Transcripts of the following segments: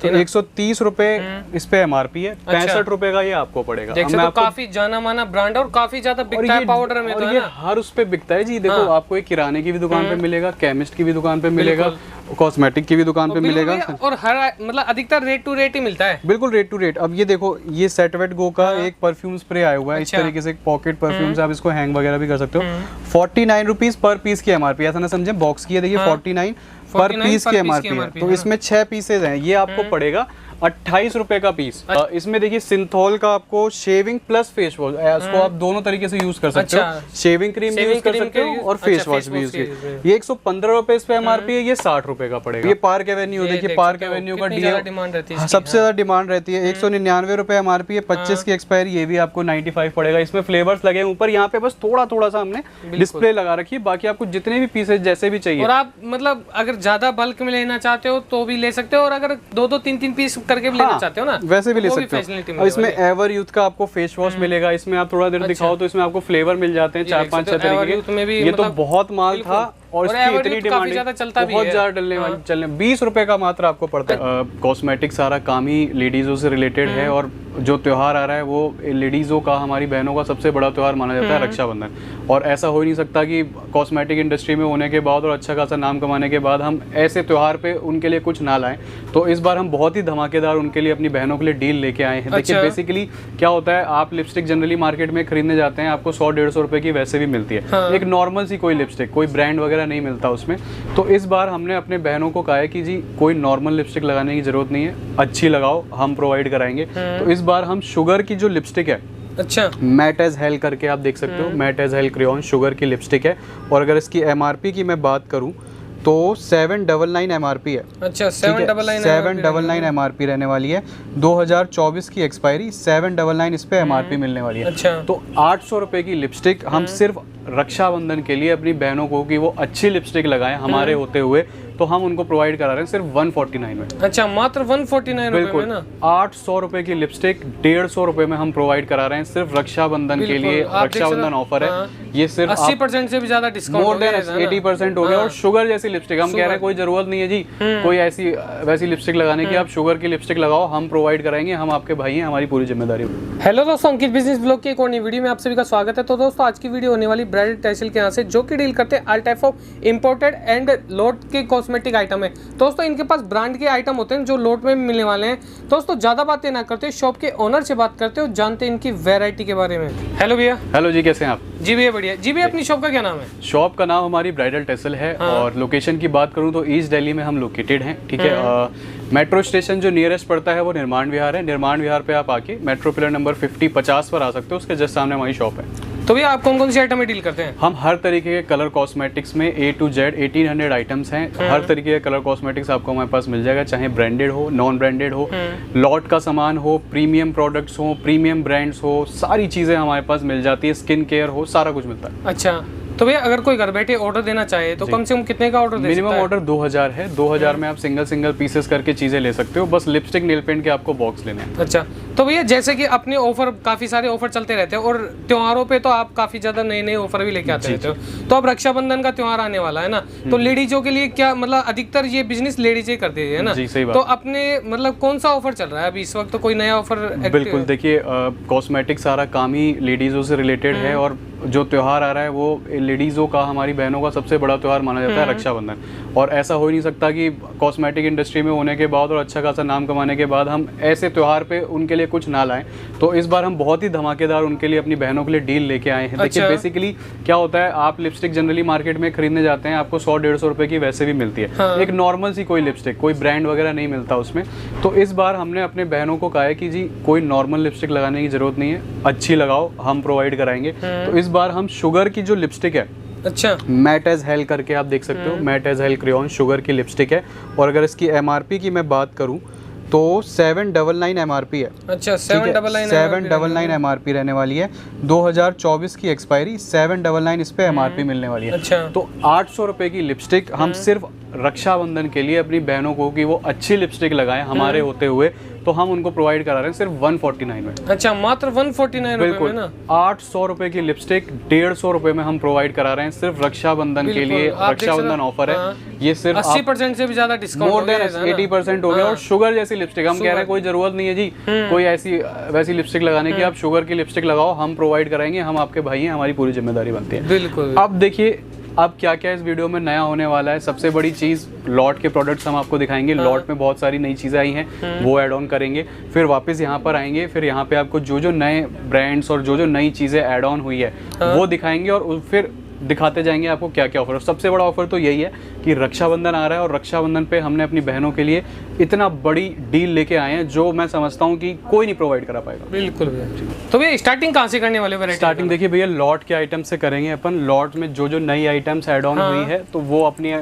तो 130 रुपए इस पे MRP है। 65 रुपए का ये आपको पड़ेगा। देख सकते हो काफी जाना माना ब्रांड और काफी ज्यादा बिकता है पाउडर में, तो है ना, हर उस पे बिकता है जी। देखो आपको एक किराने की भी दुकान पे मिलेगा, केमिस्ट की भी दुकान पे मिलेगा, कॉस्मेटिक की भी दुकान पे मिलेगा, और हर मतलब अधिकतर रेट टू रेट ही मिलता है। बिल्कुल रेट टू रेट। अब ये देखो ये सेट वेट गो का एक परफ्यूम स्प्रे आया हुआ है इस तरीके से, एक पॉकेट परफ्यूम से आप इसको हैंग वगैरह भी कर सकते हो। 49 रुपीज पर पीस की MRP, ऐसा ना समझे बॉक्स की है, देखिए 49 पर पीस की MRP है। तो इसमें 6 पीसेज हैं, ये आपको पड़ेगा 28 रुपए का पीस। इसमें देखिए सिंथॉल का आपको शेविंग प्लस फेस वॉश, उसको आप दोनों तरीके से यूज कर सकते हो। शेविंग क्रीम भी यूज कर सकते हो और फेस वॉश भी यूज कर। ये 115 रुपए इस पे MRP है, ये 60 रुपए का पड़ेगा। ये पार्क एवेन्यू, देखिए पार्क एवेन्यू का डिमांड रहती है, सबसे ज्यादा डिमांड रहती है। 199 रुपए MRP है, 25 की एक्सपायरी, ये भी आपको 95 पड़ेगा। इसमें फ्लेवर्स लगे ऊपर, यहाँ पे बस थोड़ा सा हमने डिस्प्ले लगा रखी है, बाकी आपको जितने भी पीसेज जैसे भी चाहिए। और आप मतलब अगर ज्यादा बल्क में लेना चाहते हो तो भी ले सकते हो, और अगर 2-2 3-3 पीस करके भी लेना चाहते हो ना, वैसे भी ले सकते हो। और इसमें एवर यूथ का आपको फेस वॉश मिलेगा, इसमें आप थोड़ा देर दिखाओ तो इसमें आपको फ्लेवर मिल जाते हैं 4-5-6 तरीके के। ये तो बहुत माल था और इसकी इतनी डिमांड बहुत ज्यादा चलने 20 रुपए का मात्र आपको पड़ता है। कॉस्मेटिक सारा काम ही लेडीजों से रिलेटेड है, और जो त्योहार आ रहा है वो लेडीजों का, हमारी बहनों का सबसे बड़ा त्योहार माना जाता है रक्षाबंधन। और ऐसा हो ही नहीं सकता कि कॉस्मेटिक इंडस्ट्री में होने के बाद और अच्छा खासा नाम कमाने के बाद हम ऐसे त्योहार पे उनके लिए कुछ ना लाएं। तो इस बार हम बहुत ही धमाकेदार उनके लिए, अपनी बहनों के लिए डील लेके आए हैं। देखिए बेसिकली क्या होता है, आप लिपस्टिक जनरली मार्केट में खरीदने जाते हैं, आपको 100-150 रुपए की वैसे भी मिलती है। एक नॉर्मल सी कोई लिपस्टिक, कोई ब्रांड वगैरह नहीं मिलता उसमें। तो इस बार हमने अपने बहनों को कहा है कि जी कोई नॉर्मल लिपस्टिक लगाने की जरूरत नहीं है, अच्छी लगाओ, हम प्रोवाइड कराएंगे। तो इस बार हम शुगर की जो लिपस्टिक है, अच्छा मैट एज हेल करके आप देख सकते हो, matte as hell crayon Sugar की लिपस्टिक है। और अगर इसकी MRP की मैं बात करूं तो 799 MRP है। अच्छा 799 MRP रहने वाली है। 2024 की एक्सपायरी, 799 इस पे MRP मिलने वाली है। अच्छा तो 800 रुपए की लिपस्टिक हम सिर्फ रक्षाबंधन के लिए अपनी बहनों को कि वो अच्छी लिपस्टिक लगाएं हमारे होते हुए, तो हम उनको प्रोवाइड करा रहे हैं सिर्फ 149 में। अच्छा मात्र 149 रुपए में ना, 800 रुपए की लिपस्टिक 150 रुपए में हम प्रोवाइड करा रहे हैं सिर्फ रक्षाबंधन के लिए। रक्षाबंधन ऑफर है, ये सिर्फ 80% से भी ज्यादा डिस्काउंट, मोर देन 80% हो गया। और शुगर जैसी लिपस्टिक हम कह रहे हैं कोई जरूरत नहीं है जी कोई ऐसी वैसी लिपस्टिक लगाने की, आप शुगर की लिपस्टिक लगाओ, हम प्रोवाइड कराएंगे, हम आपके भाई हैं, हमारी पूरी जिम्मेदारी। हेलो दोस्तों, अंकित बिजनेस ब्लॉग की एक और नई वीडियो में आप सभी का स्वागत है। तो दोस्तों आज की वीडियो होने वाली ब्रांडेड टेक्सटाइल के यहाँ से, जो कि डील करते हैं all type of imported and लोट के कॉस्मेटिक आइटम है। दोस्तों इनके पास ब्रांड के आइटम होते हैं जो लोट में मिलने वाले हैं। दोस्तों ज्यादा बातें ना करते, शॉप के ओनर से बात करते हो, जानते हैं इनकी वैरायटी के बारे में। हेलो भैया। हेलो जी, कैसे हैं आप? जी भैया बढ़िया। जी भैया अपनी शॉप का क्या नाम है? शॉप का नाम हमारी ब्राइडल टेसल है। और लोकेशन की बात करूं तो ईस्ट दिल्ली में हम लोकेटेड हैं, ठीक है। मेट्रो स्टेशन जो नियरेस्ट पड़ता है वो निर्माण विहार है। निर्माण विहार पे आप आके मेट्रो पिलर नंबर 50-50 पर आ सकते हो, उसके जस्ट सामने हमारी शॉप है। तो भैया आप कौन कौन सी आइटम में डील करते हैं? हम हर तरीके के कलर कॉस्मेटिक्स में A to Z 1800 आइटम्स हैं। हर तरीके के कलर कॉस्मेटिक्स आपको हमारे पास मिल जाएगा, चाहे ब्रांडेड हो, नॉन ब्रांडेड हो, लॉट का सामान हो, प्रीमियम प्रोडक्ट्स हो, प्रीमियम ब्रांड्स हो, सारी चीज़ें हमारे पास मिल जाती है। स्किन केयर हो, सारा कुछ मिलता है। अच्छा तो भैया अगर कोई घर बैठे ऑर्डर देना चाहे तो कम से कम कितने का ऑर्डर दे सकता है? मिनिमम ऑर्डर 2000 है। 2000 में आप सिंगल पीसेस करके चीजें ले सकते हो, बस लिपस्टिक नेल पेंट के आपको बॉक्स लेने हैं। अच्छा तो भैया जैसे कि अपने ऑफर, काफी सारे ऑफर चलते रहते हैं और त्योहारों पे तो आप काफी ज्यादा नए ऑफर भी लेके आते रहते हो। तो अब रक्षाबंधन का त्योहार आने वाला है ना, तो लेडीजों के लिए क्या मतलब अधिकतर ये बिजनेस लेडीज ही करती है ना? जी सही बात। तो अपने मतलब कौन सा ऑफर चल रहा है अभी इस वक्त? तो कोई नया ऑफर? बिल्कुल, देखिए कॉस्मेटिक सारा काम ही लेडीजों से रिलेटेड है, और जो त्योहार आ रहा है वो लेडीजों का, हमारी बहनों का सबसे बड़ा त्योहार माना जाता है रक्षाबंधन। और ऐसा हो ही नहीं सकता कि कॉस्मेटिक इंडस्ट्री में होने के बाद और अच्छा खासा नाम कमाने के बाद हम ऐसे त्योहार पे उनके लिए कुछ ना लाएं। तो इस बार हम बहुत ही धमाकेदार उनके लिए, अपनी बहनों के लिए डील लेके आए हैं। देखिए बेसिकली क्या होता है, आप लिपस्टिक जनरली मार्केट में खरीदने जाते हैं, आपको 100-150 रुपए की वैसे भी मिलती है। एक नॉर्मल सी कोई लिपस्टिक, कोई ब्रांड वगैरह नहीं मिलता उसमें। तो इस बार हमने अपने बहनों को कहा है कि जी कोई नॉर्मल लिपस्टिक लगाने की जरूरत नहीं है, अच्छी लगाओ, हम प्रोवाइड कराएंगे। तो इस बार हम शुगर की जो लिपस्टिक है, अच्छा मैट एज हेल करके आप देख सकते हो, matte as hell crayon Sugar की लिपस्टिक है। और अगर इसकी MRP की मैं बात करूं तो 799 MRP है। अच्छा 799 MRP रहने वाली है। 2024 की एक्सपायरी, 799 इस पे MRP मिलने वाली है। अच्छा तो 800 रुपए की लिपस्टिक हम सिर्फ रक्षाबंधन के लिए अपनी बहनों को कि वो अच्छी लिपस्टिक लगाएं हमारे होते हुए, तो हम उनको प्रोवाइड करा रहे हैं सिर्फ 149 में। अच्छा मात्र 149 रुपए में ना, 800 रुपए की लिपस्टिक 150 रुपए में हम प्रोवाइड करा रहे हैं सिर्फ रक्षाबंधन के लिए। रक्षाबंधन ऑफर है, ये सिर्फ 80% से भी ज्यादा डिस्काउंट, मोर देन 80% हो गया। और शुगर जैसी लिपस्टिक। हम कह रहे हैं कोई जरूरत नहीं है जी कोई ऐसी वैसी लिपस्टिक लगाने की, आप शुगर की लिपस्टिक लगाओ, हम प्रोवाइड कराएंगे, हम आपके भाई हैं, हमारी पूरी जिम्मेदारी बनती है। बिल्कुल। अब देखिए अब क्या क्या इस वीडियो में नया होने वाला है। सबसे बड़ी चीज़ लॉट के प्रोडक्ट्स हम आपको दिखाएंगे। लॉट में बहुत सारी नई चीज़ें आई हैं, वो ऐड ऑन करेंगे, फिर वापस यहाँ पर आएंगे, फिर यहाँ पे आपको जो जो नए ब्रांड्स और जो जो नई चीज़ें ऐड ऑन हुई है वो दिखाएंगे, और फिर दिखाते जाएंगे आपको क्या क्या ऑफर। सबसे बड़ा ऑफर तो यही है कि रक्षाबंधन आ रहा है, और रक्षाबंधन पे हमने अपनी बहनों के लिए इतना बड़ी डील लेके आए हैं जो मैं समझता हूँ कि कोई नहीं प्रोवाइड करा पाएगा। बिल्कुल भैया। तो भैया स्टार्टिंग कहाँ से करने वाले वैरायटी? स्टार्टिंग देखिए भैया लॉट के आइटम से करेंगे अपन। लॉट में जो जो नई आइटम्स ऐड ऑन हुई है तो वो अपनी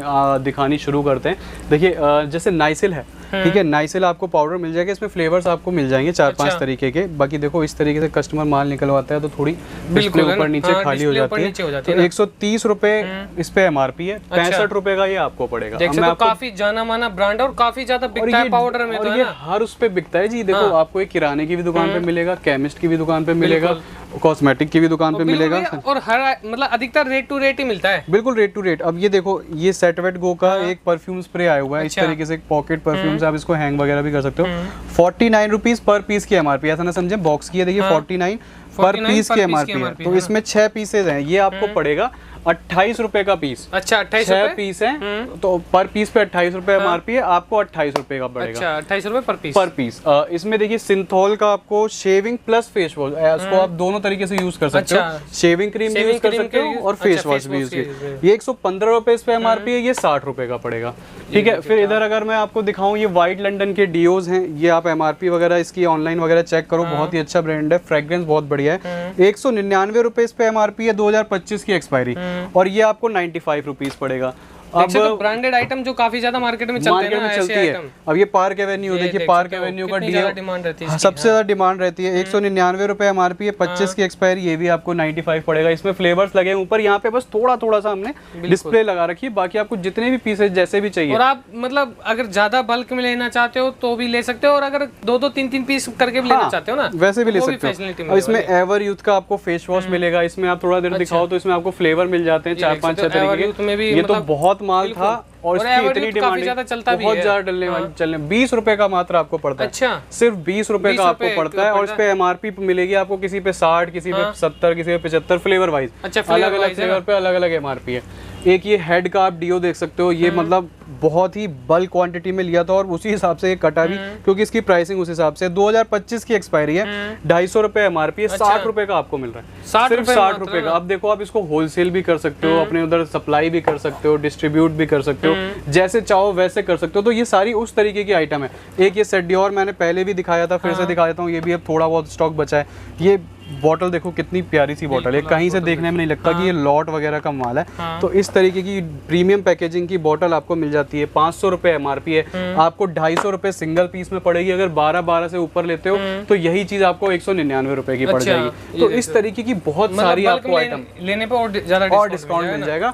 दिखानी शुरू करते हैं। देखिए जैसे नाइसिल है, ठीक है, नाइसिल आपको पाउडर मिल जाएगा, इसमें फ्लेवर्स आपको मिल जाएंगे 4-5 तरीके के। बाकी देखो इस तरीके से कस्टमर माल निकलवाता है तो थोड़ी डिस्प्ले ऊपर नीचे खाली हो जाती है। तो 130 रुपए इस पे MRP है, 65 रुपए का ये आपको पड़ेगा। तो काफी जाना माना ब्रांड और काफी ज्यादा बिकता है पाउडर में, और ये हर उस पे बिकता है जी। देखो आपको एक किराने की भी दुकान पे मिलेगा, केमिस्ट की भी दुकान पे मिलेगा, कॉस्मेटिक की भी दुकान पे मिलेगा, और हर मतलब अधिकतर रेट टू रेट ही मिलता है। बिल्कुल रेट टू रेट। अब ये देखो ये सेट वेट गो का एक परफ्यूम स्प्रे आया हुआ है, इस तरीके से पॉकेट परफ्यूम से आप इसको हैंग वगैरह भी कर सकते हो। 49 रुपीज पर पीस की MRP, ऐसा ना समझे बॉक्स की है, देखिए 49 पर पीस की MRP है। तो इसमें 6 पीसेज हैं, ये आपको पड़ेगा 28 रुपए का पीस। अच्छा 28 6 पीस हैं तो पर पीस पे 28 रुपए MRP है, आपको 28 रुपए का पड़ेगा। अच्छा 28 रुपए पर पीस। इसमें देखिए सिंथोल का आपको शेविंग प्लस फेस वॉश, इसको आप दोनों तरीके से यूज कर सकते हो। शेविंग क्रीम भी यूज कर सकते हो और फेस वॉश भी यूज कर। ये 115 रुपए इस पे MRP है, ये 60 रुपए का पड़ेगा। ठीक है, फिर इधर अगर मैं आपको दिखाऊं ये व्हाइट लंदन के डिओज हैं, ये आप MRP वगैरह इसकी ऑनलाइन वगैरह चेक करो, बहुत ही अच्छा ब्रांड है, फ्रेग्रेंस बहुत बढ़िया है। 199 रुपए इस पे MRP है, 2025 की एक्सपायरी, और ये आपको 95 रुपीज पड़ेगा। अब तो ब्रांडेड आइटम जो काफी ज्यादा मार्केट में चलते हैं। अब ये पार्क एवेन्यू, देखिए पार्क एवेन्यू का डिमांड रहती है, सबसे ज्यादा डिमांड रहती है। 199 रुपए MRP है, 25 की एक्सपायरी, ये भी आपको 95 पड़ेगा। इसमें फ्लेवर्स लगे ऊपर, यहाँ पे बस थोड़ा थोड़ा सा हमने डिस्प्ले लगा रखी है, बाकी आपको जितने भी पीसेज जैसे भी चाहिए। और आप मतलब अगर ज्यादा बल्क में लेना चाहते हो तो भी ले सकते हो, और अगर 2-3 पीस करके भी लेना चाहते हो ना वैसे भी ले सकते हो। इसमें एवर यूथ का आपको फेस वॉश मिलेगा, इसमें आप थोड़ा देर दिखाओ तो इसमें आपको फ्लेवर मिल जाते हैं 4-5-6 तरीके के। ये तो बहुत माल था और इसकी इतनी डिमांड बहुत ज्यादा चलने 20 रुपए का मात्र आपको पड़ता है। अच्छा सिर्फ 20 रुपए का आपको पड़ता है, और इस पे MRP मिलेगी आपको किसी पे 60, किसी पे 70, किसी पे 75 फ्लेवर वाइज। अलग अलग फ्लेवर पे अलग अलग MRP है। एक ये हेड का आप डीओ देख सकते हो, ये मतलब बहुत ही बल्क क्वांटिटी में लिया था और उसी हिसाब से ये कटा भी, क्योंकि इसकी प्राइसिंग उस हिसाब से 2025 की एक्सपायरी है। 250 रुपए MRP है, 60 रुपए का आपको मिल रहा है, सिर्फ 60 रुपए का। अब देखो आप इसको होलसेल भी कर सकते हो, अपने उधर सप्लाई भी कर सकते हो, डिस्ट्रीब्यूट भी कर सकते हो, जैसे चाहो वैसे कर सकते हो। तो ये सारी उस तरीके की आइटम है। एक ये सेट डियोर मैंने पहले भी दिखाया था, फिर से दिखा देता हूँ, ये भी अब थोड़ा बहुत स्टॉक बचा है। ये बॉटल देखो कितनी प्यारी सी बॉटल है, कहीं से देखने में नहीं लगता कि ये लॉट वगैरह का माल है। तो इस तरीके की प्रीमियम पैकेजिंग की बॉटल आपको मिल जाती है। 500 रुपए MRP है, आपको 250 रुपए सिंगल पीस में पड़ेगी। अगर 12 से ऊपर लेते हो तो यही चीज आपको 199 रुपए की पड़ जाएगी। तो इस तरीके की बहुत सारी आपको आइटम लेने पे और डिस्काउंट मिल जाएगा।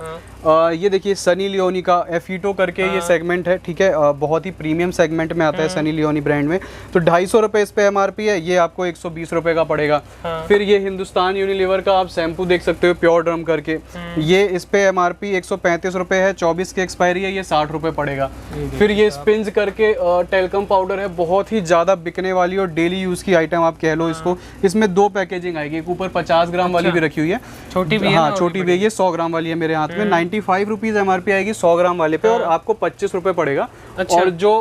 ये देखिए सनी लियोनी का एफिटो करके ये सेगमेंट है, ठीक है, बहुत ही प्रीमियम सेगमेंट में आता है सनी लियोनी ब्रांड में। तो 250 रुपए इस पे MRP है, ये आपको 120 रुपए का पड़ेगा। फिर ये हिंदुस्तान यूनिलीवर का आप शैम्पू देख सकते हो, प्योर ड्रम करके, ये इस पे MRP 135 रुपए है, 24 की एक्सपायरी है, ये 60 रुपए पड़ेगा। फिर ये स्पिंज करके टेल्कम पाउडर है, बहुत ही ज्यादा बिकने वाली और डेली यूज की आइटम आप कह लो इसको। इसमें 2 पैकेजिंग आएगी, एक ऊपर 50 ग्राम वाली भी रखी हुई है, छोटी भी, हाँ छोटी भी, ये 100 ग्राम वाली है मेरे हाथ में। 95 रुपीज MRP आएगी 100 ग्राम वाले पे, और आपको 25 रुपए पड़ेगा। और जो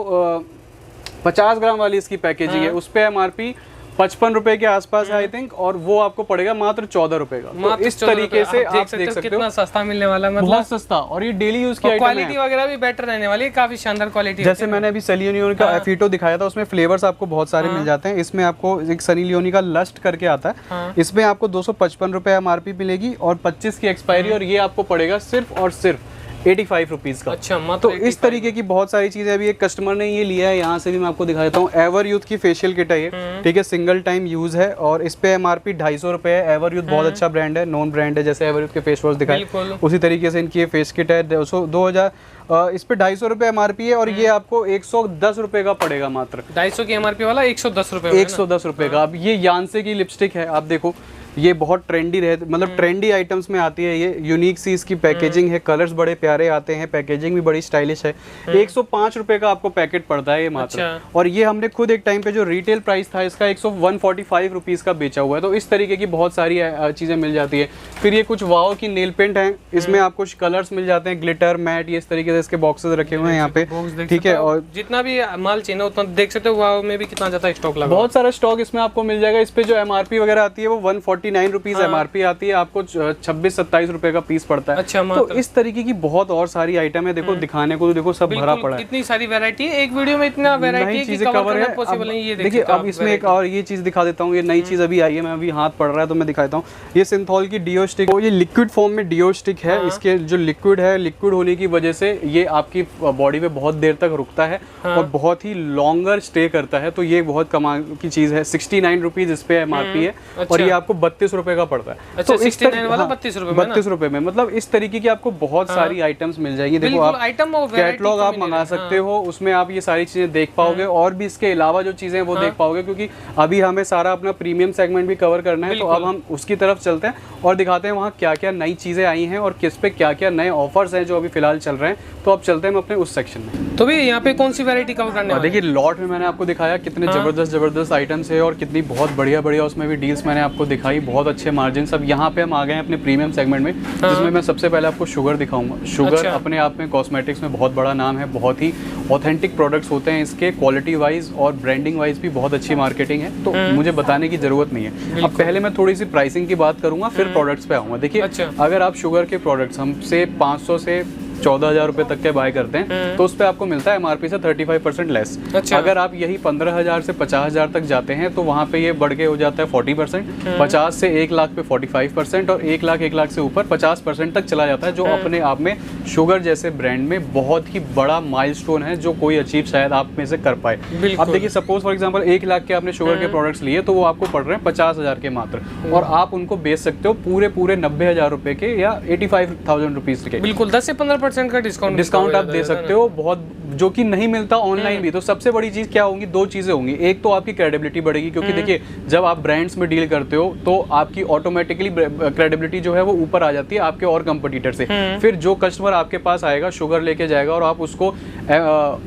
50 ग्राम वाली इसकी पैकेजिंग है उस पे MRP 55 रुपए के आसपास है आई थिंक, और वो आपको पड़ेगा मात्र 14 रुपए का। तो इस तरीके से आप देख सकते हो कितना सस्ता मिलने वाला है, मतलब बहुत सस्ता, और ये डेली यूज की आइटम है। क्वालिटी वगैरह भी बेटर रहने वाली है, काफी शानदार क्वालिटी। जैसे मैंने अभी सनी लियोनी का एफिटो दिखाया था, उसमें फ्लेवर्स आपको बहुत सारे मिल जाते हैं। इसमें आपको एक सनी लियोनी का लस्ट करके आता है, इसमें आपको 255 रुपए MRP मिलेगी और 25 की एक्सपायरी, और ये आपको पड़ेगा सिर्फ और सिर्फ 85 रुपीज का। अच्छा, तो इस तरीके की बहुत सारी चीजें। अभी एक कस्टमर ने ये लिया है, यहाँ से भी मैं आपको दिखा देता हूँ। एवर यूथ की फेशियल किट है ये, ठीक है, सिंगल टाइम यूज है, और इस पे MRP 250 रुपए है। एवर यूथ बहुत अच्छा ब्रांड है, नॉन ब्रांड है, जैसे एवर यूथ के फेस वॉश दिखाए उसी तरीके से इनकी ये फेस किट है। 2000 इस पे 250 रुपए MRP है, और ये आपको 110 रुपए का पड़ेगा मात्र। 250 की MRP वाला 110 रुपए, 110 रुपए का। अब ये यानसे की लिपस्टिक है, आप देखो ये बहुत ट्रेंडी रहे, मतलब ट्रेंडी आइटम्स में आती है ये। यूनिक सी इसकी पैकेजिंग है, कलर्स बड़े प्यारे आते हैं, पैकेजिंग भी बड़ी स्टाइलिश है। 105 रुपए का आपको पैकेट पड़ता है ये मात्र। और ये हमने खुद एक टाइम पे जो रिटेल प्राइस था इसका 145 रुपीज का बेचा हुआ है। तो इस तरीके की बहुत सारी चीजें मिल जाती है। फिर ये कुछ वाओ की नेल पेंट है, इसमें आपको कलर्स मिल जाते हैं, ग्लिटर, मैट, ये इस तरीके से इसके बॉक्सेस रखे हुए हैं यहाँ पे, ठीक है। और जितना भी माल चाहिए उतना देख सकते हो, वाओ में भी कितना ज्यादा स्टॉक लगा, बहुत सारा स्टॉक इसमें आपको मिल जाएगा। इस पे जो एमआरपी वगैरह आती है वो 149 रुपीज एमआरपी आती है, आपको 26-27 रुपए का पीस पड़ता है। अच्छा, तो इस तरीके की बहुत और सारी आइटम है। देखो दिखाने को तो देखो सब भरा पड़ा है, इतनी सारी वैरायटी है एक वीडियो में, इतना वैरायटी चीजें कवर है पॉसिबल नहीं। ये देखिए अब इसमें एक और ये चीज दिखा देता हूँ, ये नई चीज अभी आई है, मैं अभी हाथ पड़ रहा है तो मैं दिखाता हूँ। ये सिंथॉल की डिओ स्टिक, ये लिक्विड फॉर्म में डिओ स्टिक है। इसके जो लिक्विड है, लिक्विड होने की वजह से ये आपकी बॉडी पे बहुत देर तक रुकता है और बहुत ही लॉन्गर स्टे करता है। तो ये बहुत कमाल की चीज है। 69 रुपीज इस पे एमआरपी है। और ये आपको 32 रुपए का पड़ता है। अच्छा, तो 69 वाला 32 रुपए में, मतलब इस तरीके की आपको बहुत सारी आइटम्स मिल जाएगी। देखो आप कैटलॉग आप मंगा सकते हो, उसमें आप ये सारी चीजें देख पाओगे और भी इसके अलावा जो चीजें वो देख पाओगे, क्योंकि अभी हमें सारा अपना प्रीमियम सेगमेंट भी कवर करना है। तो अब हम उसकी तरफ चलते हैं और दिखाते हैं वहाँ क्या क्या नई चीजें आई हैं और किस पे क्या क्या नए ऑफर्स हैं जो अभी फिलहाल चल रहे हैं। तो अब चलते हैं हम अपने उस सेक्शन में। तो भैया यहाँ पे कौन सी वैरायटी कवर करने वाले? देखिए लॉट में मैंने आपको दिखाया कितने जबरदस्त आइटम्स है और कितनी बहुत बढ़िया उसमें भी डील्स मैंने आपको दिखाई, बहुत अच्छे मार्जिन। अब यहाँ पे हम आ गए हैं अपने प्रीमियम सेगमेंट में, जिसमें मैं सबसे पहले आपको शुगर दिखाऊंगा। शुगर अपने आप में कॉस्मेटिक्स में बहुत बड़ा नाम है, बहुत ही ऑथेंटिक प्रोडक्ट्स होते हैं इसके, क्वालिटी वाइज और ब्रांडिंग वाइज भी बहुत अच्छी मार्केटिंग है। तो मुझे बताने की जरूरत नहीं है। अब पहले मैं थोड़ी सी प्राइसिंग की बात करूंगा, फिर प्रोडक्ट्स पे आऊंगा। देखिए अगर आप शुगर के प्रोडक्ट्स हमसे 500 से 14,000 रुपए तक के बाय करते हैं तो उस पे आपको मिलता है एमआरपी से 35% लेस। अगर आप यही 15,000 से 50,000 तक जाते हैं तो वहाँ पे ये बढ़ के हो जाता है 40%, 50 से 1 लाख पे 45% और 1 लाख से ऊपर 50% तक चला जाता है, जो अपने आप में शुगर जैसे ब्रांड में बहुत ही बड़ा माइलस्टोन है जो कोई अचीव शायद आप में से कर पाए। अब देखिए सपोज फॉर एग्जाम्पल 1 लाख के आपने शुगर के प्रोडक्ट्स लिए तो वो आपको पड़ रहे हैं 50,000 के मात्र, और आप उनको बेच सकते हो पूरे 90,000 रुपए के या 85,000 रुपीज के। बिल्कुल 10 से 15% का डिस्काउंट आप दे सकते हो, बहुत जो कि नहीं मिलता ऑनलाइन भी। तो सबसे बड़ी चीज क्या होंगी, 2 चीजें होंगी। एक तो आपकी क्रेडिबिलिटी बढ़ेगी, क्योंकि देखिए जब आप ब्रांड्स में डील करते हो तो आपकी ऑटोमेटिकली क्रेडिबिलिटी जो है वो ऊपर आ जाती है आपके और कंपटीटर से। फिर जो कस्टमर आपके पास आएगा शुगर लेके जाएगा और आप उसको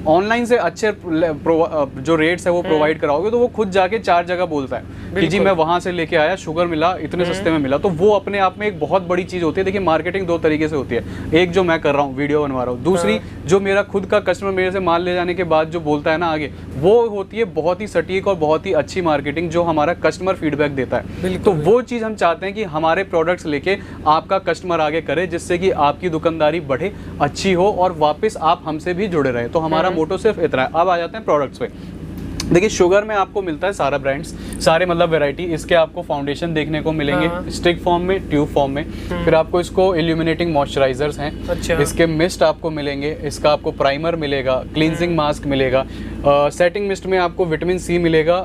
ऑनलाइन से अच्छे जो रेट्स है वो प्रोवाइड कराओगे तो वो खुद जाके 4 जगह बोलता है कि जी मैं वहां से लेके आया, शुगर मिला, इतने सस्ते में मिला। तो वो अपने आप में एक बहुत बड़ी चीज होती है। देखिए मार्केटिंग 2 तरीके से होती है, एक जो मैं कर रहा हूँ वीडियो बनवा रहा हूँ, दूसरी जो मेरा खुद का कस्टमर मेरे से माल ले जाने के बाद जो बोलता है ना आगे, वो होती है बहुत ही सटीक और बहुत ही अच्छी मार्केटिंग जो हमारा कस्टमर फीडबैक देता है। तो वो चीज हम चाहते हैं कि हमारे प्रोडक्ट्स लेके आपका कस्टमर आगे करे, जिससे कि आपकी दुकानदारी बढ़े, अच्छी हो और वापस आप हमसे भी जुड़े रहे। तो हमारा मोटो सिर्फ इतना है। अब आ जाते हैं प्रोडक्ट्स पे। देखिए शुगर में आपको मिलता है सारा ब्रांड्स, सारे मतलब वैरायटी। इसके आपको फाउंडेशन देखने को मिलेंगे स्टिक फॉर्म में, ट्यूब फॉर्म में। फिर आपको इसको इल्यूमिनेटिंग मॉइस्चराइजर्स हैं। इसके मिस्ट आपको मिलेंगे, इसका आपको प्राइमर मिलेगा, क्लींजिंग मास्क मिलेगा, सेटिंग मिस्ट में आपको विटामिन सी मिलेगा,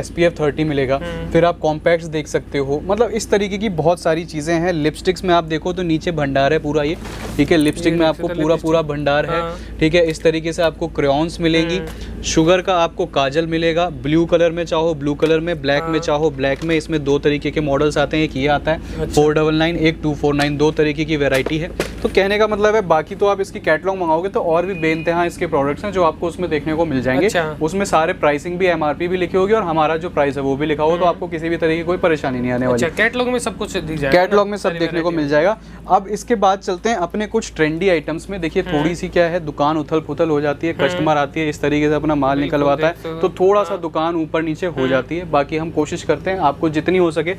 SPF 30 मिलेगा। फिर आप कॉम्पैक्ट्स देख सकते हो, मतलब इस तरीके की बहुत सारी चीज़ें हैं। लिपस्टिक्स में आप देखो तो नीचे भंडार है पूरा ये, ठीक है। लिपस्टिक में आपको पूरा भंडार है, ठीक है। इस तरीके से आपको क्रेयॉन्स मिलेंगी। शुगर का आपको काजल मिलेगा, ब्लू कलर में चाहो ब्लू कलर में, ब्लैक में चाहो ब्लैक में। इसमें 2 तरीके के मॉडल्स आते हैं, एक ये आता है 499, एक 249, 2 तरीके की वैरायटी है। तो कहने का मतलब है बाकी तो आप इसकी कैटलॉग मंगाओगे तो और भी बेइंतहा इसके प्रोडक्ट्स हैं जो आपको उसमें देखने को मिल जाएंगे। उसमें सारे प्राइसिंग भी एमआरपी भी लिखी होगी और हमारा जो प्राइस है वो भी लिखा होगा, तो आपको किसी भी तरह की कोई परेशानी नहीं आने वाली। कैटलॉग में सब कुछ दिख जाएगा, कैटलॉग में सब देखने को मिल जाएगा। अब इसके बाद चलते हैं अपने कुछ ट्रेंडी आइटम्स में। देखिए थोड़ी सी क्या है, दुकान उथल पुथल हो जाती है, कस्टमर आती है इस तरीके से अपना माल निकलवाता है, तो थोड़ा सा दुकान ऊपर नीचे हो जाती है। बाकी हम कोशिश करते हैं आपको जितनी हो सके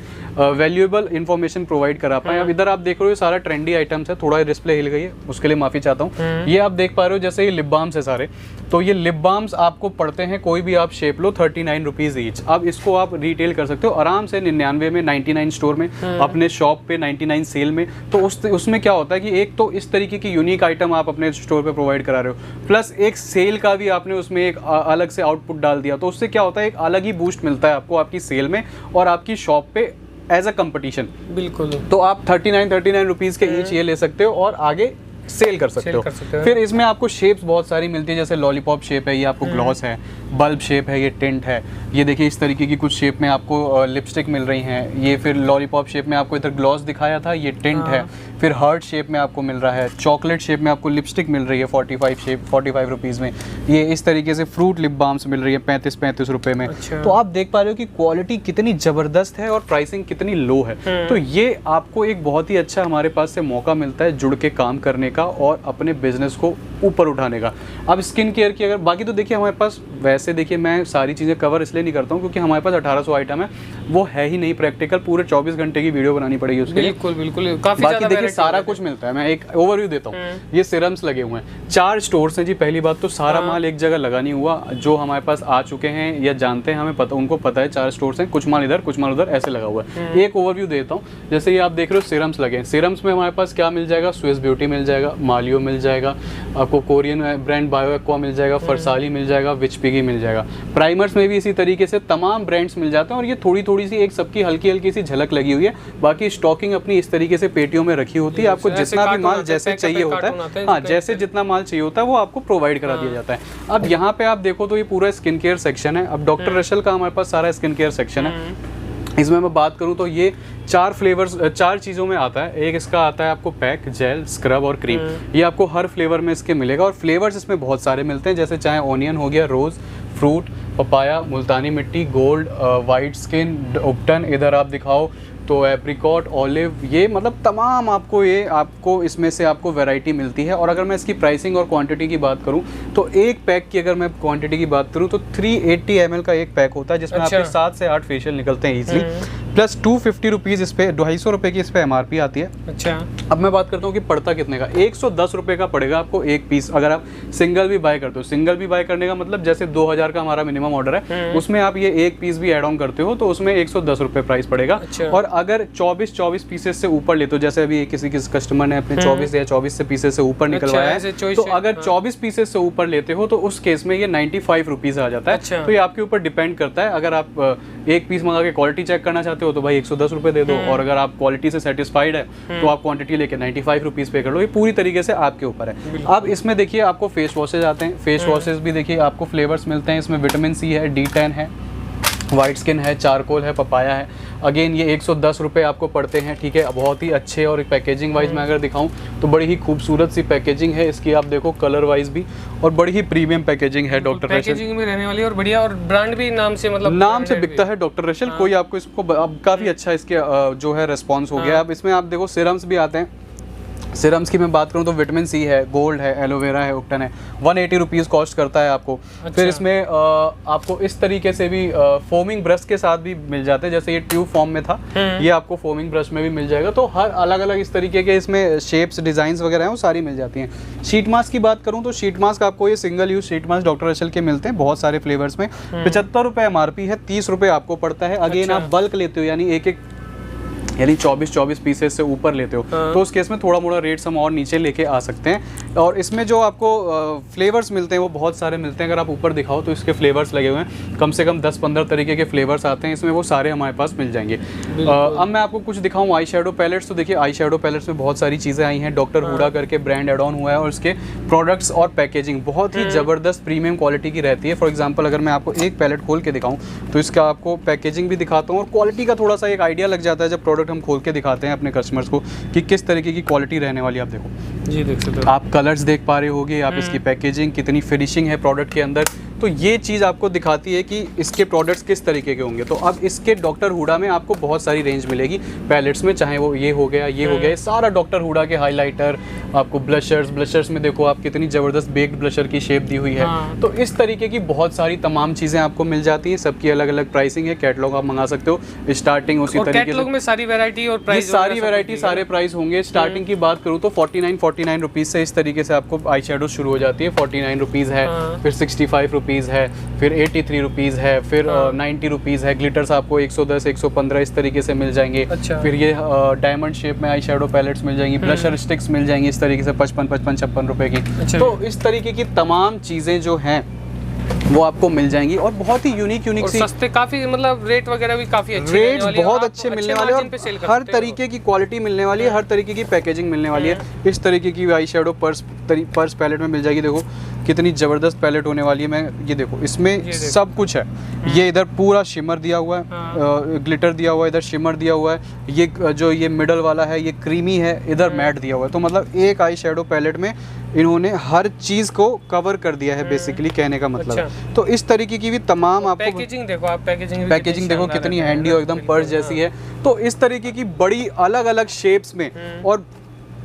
वैल्यूएबल इन्फॉर्मेशन प्रोवाइड करा पाए। अब इधर आप देख रहे हो सारा ट्रेंडी आइटम्स है, थोड़ा डिस्प्ले हिल गई है उसके लिए माफी चाहता हूँ। ये आप देख पा रहे हो जैसे ये लिप बाम्स है सारे, तो ये लिप बाम्स आपको पड़ते हैं, कोई भी आप शेप लो, 39 रुपीज ईच। अब इसको आप रिटेल कर सकते हो आराम से 99 में, 99 स्टोर में, अपने शॉप पे 99 सेल में। तो उसमें क्या होता है कि एक तो इस तरीके की यूनिक आइटम आप अपने स्टोर पे प्रोवाइड करा रहे हो, प्लस एक सेल का भी आपने उसमें एक अलग से आउटपुट डाल दिया, तो उससे क्या होता है एक अलग ही बूस्ट मिलता है आपको आपकी सेल में और आपकी शॉप पे एज अ कंपटीशन। बिल्कुल। तो आप 39 रुपीज के ईच ये ले सकते हो और आगे सेल कर सकते हो। फिर इसमें आपको शेप्स बहुत सारी मिलती है, जैसे लॉलीपॉप शेप है, ये आपको ग्लॉस है, बल्ब शेप है, ये टिंट है, ये देखिए इस तरीके की कुछ शेप में आपको लिपस्टिक मिल रही हैं, ये फिर लॉलीपॉप शेप में आपको इधर ग्लॉस दिखाया था, ये टिंट है, फिर हार्ट शेप में आपको मिल रहा है, चॉकलेट शेप में आपको लिपस्टिक मिल रही है 45 रुपीज़ में, ये इस तरीके से फ्रूट लिप बाम्स मिल रही है 35 रुपए में। तो आप देख पा रहे हो कि क्वालिटी कितनी ज़बरदस्त है और प्राइसिंग कितनी लो है। तो ये आपको एक बहुत ही अच्छा हमारे पास से मौका मिलता है जुड़ के काम करने का और अपने बिजनेस को ऊपर उठाने का। अब स्किन केयर की अगर बाकी तो देखिए हमारे पास, वैसे देखिए मैं सारी चीज़ें कवर इसलिए नहीं करता हूँ क्योंकि हमारे पास 1800 आइटम है, वो है ही नहीं प्रैक्टिकल, पूरे 24 घंटे की वीडियो बनानी पड़ेगी उसके लिए। बिल्कुल काफी बाकी देखिए सारा कुछ मिलता है। मैं एक ओवरव्यू देता हूँ। ये सीरम्स लगे हुए हैं, 4 स्टोर्स हैं जी। पहली बात तो सारा माल एक जगह लगा नहीं हुआ, जो हमारे पास आ चुके हैं या जानते हैं, हमें पता, उनको पता है 4 स्टोर्स हैं, कुछ माल इधर कुछ माल उधर ऐसे लगा हुआ है। एक ओवरव्यू देता हूँ। जैसे ये आप देख रहे हो सीरम्स लगे हैं, सीरम्स में हमारे पास क्या मिल जाएगा, स्विस ब्यूटी मिल जाएगा, मालियो मिल जाएगा, आपको कोरियन ब्रांड बायो एक्वा मिल जाएगा, फरसाली मिल जाएगा, विचपिगी मिल जाएगा। प्राइमर्स में भी इसी तरीके से तमाम ब्रांड्स मिल जाते हैं और ये थोड़ी सी एक सबकी हल्की सी झलक लगी हुई है। बाकी स्टॉकिंग अपनी इस तरीके से पेटियों में रखी होती है, आपको जितना भी माल जैसे चाहिए होता है, हाँ जैसे जितना माल चाहिए होता है वो आपको प्रोवाइड करा दिया जाता है। अब यहाँ पे आप देखो तो ये पूरा स्किन केयर सेक्शन है। अब डॉक्टर रशल का हमारे पास सारा स्किन केयर सेक्शन है। इसमें मैं बात करूं तो ये 4 फ्लेवर्स 4 चीज़ों में आता है। एक इसका आता है आपको पैक, जेल, स्क्रब और क्रीम। ये आपको हर फ्लेवर में इसके मिलेगा और फ्लेवर्स इसमें बहुत सारे मिलते हैं, जैसे चाहे ऑनियन हो गया, रोज़, फ्रूट, पपाया, मुल्तानी मिट्टी, गोल्ड, वाइट स्किन, उपटन, इधर आप दिखाओ तो एप्रिकॉट, ऑलिव, ये मतलब तमाम आपको इसमें से आपको वैरायटी मिलती है। और अगर मैं इसकी प्राइसिंग और क्वांटिटी की बात करूं तो एक पैक की अगर मैं क्वांटिटी की बात करूं तो 380 ml का एक पैक होता है, जिसमें आपके 7 से 8 फेशियल निकलते हैं इजीली। प्लस 250 रुपीज़ इस पे, 250 रुपये की इस पे MRP आती है। अच्छा, अब मैं बात करता हूँ कि पड़ता कितने का। 110 रुपये का पड़ेगा आपको एक पीस, अगर आप सिंगल भी बाय करते हो। सिंगल भी बाय करने का मतलब जैसे 2000 का हमारा मिनिमम ऑर्डर है, उसमें आप ये एक पीस भी एड ऑन करते हो तो उसमें 110 रुपये प्राइस पड़ेगा। अच्छा। और अगर 24 पीसेस से ऊपर लेते हो, जैसे अभी किसी कस्टमर ने अपने 24 से पीसेस से ऊपर निकलवाया है, तो अगर 24 पीसेस से ऊपर लेते हो तो उस केस में ये 95 रुपीज़ आ जाता है। तो ये आपके ऊपर डिपेंड करता है। अगर आप एक पीस मंगा के क्वालिटी चेक करना चाहते हो तो भाई 110 रुपये दे दो, और अगर आप क्वालिटी से सेटिस्फाइड है तो आप क्वांटिटी लेके 95 रुपीज़ पे कर लो। ये पूरी तरीके से आपके ऊपर है। अब इसमें देखिए आपको फेस वॉशेज आते हैं। फेस वॉशेज भी देखिए आपको फ्लेवर्स मिलते हैं। इसमें विटामिन सी है, D10 है, वाइट स्किन है, चारकोल है, पपाया है। अगेन ये 110 रुपये आपको पड़ते हैं, ठीक है। बहुत ही अच्छे, और पैकेजिंग वाइज मैं अगर दिखाऊं तो बड़ी ही खूबसूरत सी पैकेजिंग है इसकी, आप देखो कलर वाइज भी, और बड़ी ही प्रीमियम पैकेजिंग है डॉक्टर रशल। पैकेजिंग में रहने वाली और बढ़िया, और ब्रांड भी नाम से मतलब नाम से बिकता है डॉक्टर रशल। कोई आपको इसको अब काफ़ी अच्छा इसके जो है रेस्पॉन्स हो गया। अब इसमें आप देखो सिरम्स भी आते हैं। सिरम्स की मैं बात करूं तो विटामिन सी है, गोल्ड है, एलोवेरा है, उपटन है। 180 रुपीज़ कॉस्ट करता है आपको। अच्छा। फिर इसमें आपको इस तरीके से भी फोमिंग ब्रश के साथ भी मिल जाते हैं, जैसे ये ट्यूब फॉर्म में था, ये आपको फोमिंग ब्रश में भी मिल जाएगा। तो हर अलग अलग इस तरीके के इसमें शेप्स, डिज़ाइंस वगैरह हैं, वो सारी मिल जाती हैं। शीट मास्क की बात करूँ तो शीट मास्क आपको ये single use sheet mask doctor रशल के मिलते हैं बहुत सारे फ्लेवर्स में। 75 रुपये MRP है, 30 रुपये आपको पड़ता है। अगेन आप बल्क लेते हो, यानी 24 पीसेस से ऊपर लेते हो तो उस केस में थोड़ा मोड़ा रेट्स हम और नीचे लेके आ सकते हैं। और इसमें जो आपको फ्लेवर्स मिलते हैं वो बहुत सारे मिलते हैं। अगर आप ऊपर दिखाओ तो इसके फ्लेवर्स लगे हुए हैं, कम से कम 10-15 तरीके के फ्लेवर्स आते हैं इसमें, वो सारे हमारे पास मिल जाएंगे। अब मैं आपको कुछ दिखाऊँ आई शेडो पैलेट्स। तो देखिए आई शेडो पैलेट्स में बहुत सारी चीज़ें आई हैं। डॉक्टर हुडा करके ब्रांड एड ऑन हुआ है और उसके प्रोडक्ट्स और पैकेजिंग बहुत ही ज़बरदस्त प्रीमियम क्वालिटी की रहती है। फॉर एग्जाम्पल अगर मैं आपको एक पैलेट खोल के दिखाऊँ तो इसका आपको पैकेजिंग भी दिखाता हूँ और क्वालिटी का थोड़ा सा एक आइडिया लग जाता है जब प्रोडक्ट हम खोल के दिखाते हैं अपने कस्टमर्स को कि किस तरीके की क्वालिटी रहने वाली है। आप देखो जी, देख सकते हो आप कलर्स देख पा रहे होगे, आप इसकी पैकेजिंग कितनी फिनिशिंग है प्रोडक्ट के अंदर, तो ये चीज़ आपको दिखाती है कि इसके प्रोडक्ट्स किस तरीके के होंगे। तो अब इसके डॉक्टर हुडा में आपको बहुत सारी रेंज मिलेगी पैलेट्स में, चाहे वो ये हो गया, ये हो गया, सारा डॉक्टर हुडा के हाइलाइटर, आपको ब्लशर्स में देखो आप कितनी ज़बरदस्त बेक्ड ब्लशर की शेप दी हुई है। तो इस तरीके की बहुत सारी तमाम चीज़ें आपको मिल जाती हैं, सबकी अलग अलग प्राइसिंग है। कैटलॉग आप मंगा सकते हो स्टार्टिंग उसी तरीके से। कैटलॉग में सारी वैरायटी और प्राइस, सारी वैरायटी, सारे प्राइस होंगे। स्टार्टिंग की बात करूँ तो 49 रुपीज़ से इस तरीके से आपको आई शेडो शुरू हो जाती है। 49 रुपीज़ है, फिर 65 रुपीज़ है, फिर 83 रुपीज़ है, फिर 90 रुपीज़ है। ग्लिटर्स आपको 110, 115 इस तरीके से मिल जाएंगे। अच्छा। फिर ये डायमंड शेप में आई शेडो पैलेट्स मिल जाएंगी। ब्लशर स्टिक्स मिल जाएंगी इस तरीके से 55, 56 रुपए की। अच्छा। तो इस तरीके की तमाम चीज़ें जो हैं वो आपको मिल जाएंगी और बहुत ही यूनिक सी, सस्ते काफी, मतलब रेट वगैरह भी काफी अच्छे, रेट बहुत अच्छे मिलने वाले और हर तरीके की क्वालिटी मिलने वाली है, हर तरीके की पैकेजिंग मिलने वाली है। इस तरीके की आई शेडो पर्स पैलेट में मिल जाएगी। देखो कितनी ज़बरदस्त पैलेट होने वाली है। मैं ये देखो इसमें सब कुछ है। ये इधर पूरा शिमर दिया हुआ है, ग्लिटर दिया हुआ है, इधर शिमर दिया हुआ है। ये जो ये मिडल वाला है ये क्रीमी है, इधर मैट दिया हुआ है। तो मतलब एक आई शेडो पैलेट में इन्होंने हर चीज़ को कवर कर दिया है बेसिकली, कहने का मतलब है। तो इस तरीके की भी तमाम आपको पैकेजिंग देखो, आप पैकेजिंग देखो कितनी हैंडी और एकदम पर्स जैसी है। तो इस तरीके की बड़ी अलग अलग शेप्स में और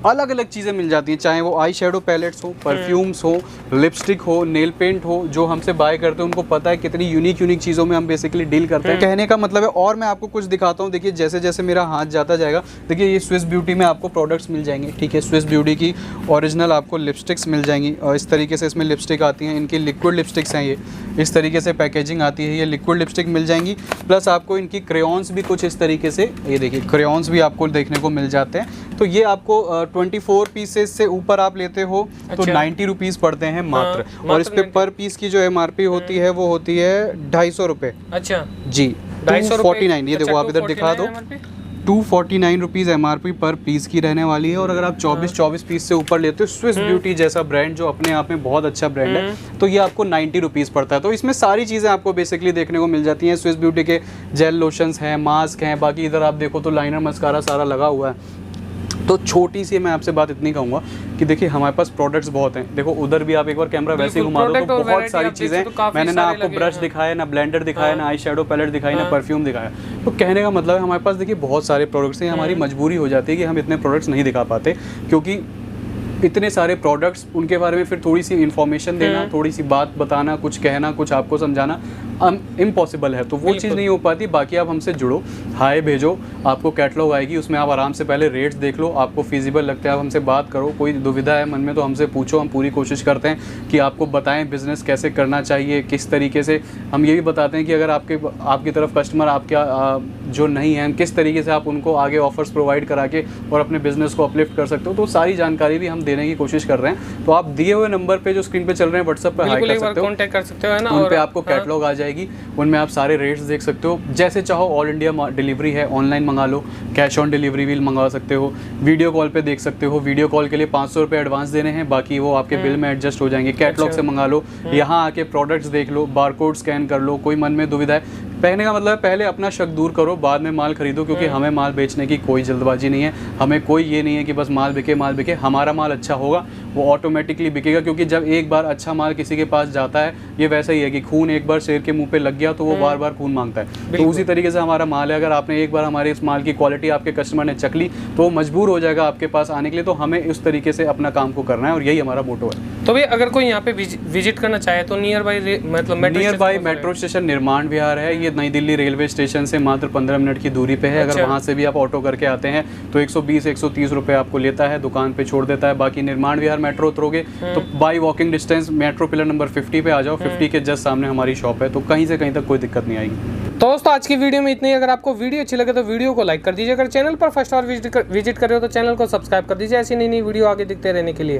अलग अलग चीज़ें मिल जाती हैं, चाहे वो आई शेडो पैलेट्स हो, परफ्यूम्स हो, लिपस्टिक हो, नेल पेंट हो। जो हमसे बाय करते हैं उनको पता है कितनी यूनिक चीज़ों में हम बेसिकली डील करते हैं, कहने का मतलब है। और मैं आपको कुछ दिखाता हूँ। देखिए जैसे जैसे मेरा हाथ जाता जाएगा, देखिए ये स्विस ब्यूटी में आपको प्रोडक्ट्स मिल जाएंगे, ठीक है। स्विस ब्यूटी की ओरिजिनल आपको लिपस्टिक्स मिल जाएंगी और इस तरीके से इसमें लिपस्टिक आती हैं। इनकी लिक्विड लिपस्टिक्स हैं, ये इस तरीके से पैकेजिंग आती है। ये लिक्विड लिपस्टिक मिल जाएंगी, प्लस आपको इनकी क्रेयॉन्स भी कुछ इस तरीके से, ये देखिए क्रेयॉन्स भी आपको देखने को मिल जाते हैं। तो ये आपको 24 पीसेस से ऊपर आप लेते हो तो 90 रुपीज़ पड़ते हैं मात्र। और इस पे पर पीस की जो MRP होती है वो होती है 250 रुपये। अच्छा जी, 249। ये देखो आप इधर दिखा दो, 249 रुपीज़ MRP पर पीस की रहने वाली है। और अगर आप 24 पीस से ऊपर लेते हो, स्विस ब्यूटी जैसा ब्रांड जो अपने आप में बहुत अच्छा ब्रांड है, तो ये आपको 90 रुपीज़ पड़ता है। तो इसमें सारी चीज़ें आपको बेसिकली देखने को मिल जाती हैं। स्विस ब्यूटी के जेल लोशंस हैं, मास्क हैं, बाकी इधर आप देखो तो लाइनर मस्कारा सारा लगा हुआ है। तो छोटी सी मैं आपसे बात इतनी कहूँगा कि देखिए हमारे पास प्रोडक्ट्स बहुत हैं। देखो उधर भी आप एक बार कैमरा वैसे ही घुमा दो तो बहुत सारी चीज़ें। मैंने ना आपको ब्रश दिखाया, ना ब्लेंडर दिखाया, ना आई शेडो पैलेट दिखाई, ना परफ्यूम दिखाया। तो कहने का मतलब है हमारे पास देखिए बहुत सारे प्रोडक्ट्स हैं। हमारी मजबूरी हो जाती है कि हम इतने प्रोडक्ट्स नहीं दिखा पाते, क्योंकि इतने सारे प्रोडक्ट्स, उनके बारे में फिर थोड़ी सी इन्फॉर्मेशन देना, थोड़ी सी बात बताना, कुछ कहना, कुछ आपको समझाना इम्पॉसिबल है। तो वो चीज़ नहीं हो पाती। बाकी आप हमसे जुड़ो, हाय भेजो, आपको कैटलॉग आएगी, उसमें आप आराम से पहले रेट्स देख लो, आपको फिजिबल लगता है आप हमसे बात करो। कोई दुविधा है मन में तो हमसे पूछो, हम पूरी कोशिश करते हैं कि आपको बताएं बिज़नेस कैसे करना चाहिए, किस तरीके से। हम ये भी बताते हैं कि अगर आपकी तरफ कस्टमर आपके जो नहीं है, किस तरीके से आप उनको आगे ऑफर्स प्रोवाइड करा के और अपने बिजनेस को अपलिफ्ट कर सकते हो। तो सारी जानकारी भी हम देने की कोशिश कर रहे हैं। तो आप दिए हुए नंबर पे जो स्क्रीन पे चल रहे हैं व्हाट्सएप पे हाई कर सकते हो, कांटेक्ट कर सकते हो, है ना। उन पे आपको कैटलॉग आ जाएगी, उनमें आप सारे रेट्स देख सकते हो। जैसे चाहो ऑल इंडिया डिलीवरी है, ऑनलाइन मंगा लो, कैश ऑन डिलीवरी भी मंगवा सकते हो, वीडियो कॉल पे देख सकते हो। वीडियो कॉल के लिए 500 रुपये एडवांस देने हैं, बाकी वो आपके बिल में एडजस्ट हो जाएंगे। कैटलॉग से मंगा लो, यहाँ आके प्रोडक्ट्स देख लो, बारकोड स्कैन कर लो। कोई मन में दुविधा है, कहने का मतलब है पहले अपना शक दूर करो, बाद में माल खरीदो, क्योंकि हमें माल बेचने की कोई जल्दबाजी नहीं है। हमें कोई ये नहीं है कि बस माल बिके माल बिके। हमारा माल अच्छा होगा वो ऑटोमेटिकली बिकेगा, क्योंकि जब एक बार अच्छा माल किसी के पास जाता है, ये वैसा ही है कि खून एक बार शेर के मुंह पे लग गया तो वो बार बार खून मांगता है। तो उसी तरीके से हमारा माल है, अगर आपने एक बार हमारे इस माल की क्वालिटी आपके कस्टमर ने चख ली तो वो मजबूर हो जाएगा आपके पास आने के लिए। तो हमें उस तरीके से अपना काम को करना है और यही हमारा मोटो है। तो भाई अगर कोई यहाँ पे विजिट करना चाहे तो नियर बाई मेट्रो स्टेशन निर्माण विहार है। ये नई दिल्ली रेलवे स्टेशन से मात्र 15 मिनट की दूरी पे है। अगर वहाँ से भी आप ऑटो करके आते हैं तो 120-130 रुपये आपको लेता है, दुकान पे छोड़ देता है। बाकी निर्माण विहार मेट्रो उतरोगे तो by walking distance metro pillar number 50 पे आ जाओ। 50 के जस्ट सामने हमारी शॉप है, तो कहीं से कहीं तक कोई दिक्कत नहीं आएगी। तो दोस्तों आज की वीडियो में इतनी। अगर आपको वीडियो अच्छी लगे तो वीडियो को लाइक कर दीजिए। अगर चैनल पर फर्स्ट बार विजिट कर रहे हो तो चैनल को सब्सक्राइब कर दीजिए ऐसी नई वीडियो आगे दिखते रहने के लिए।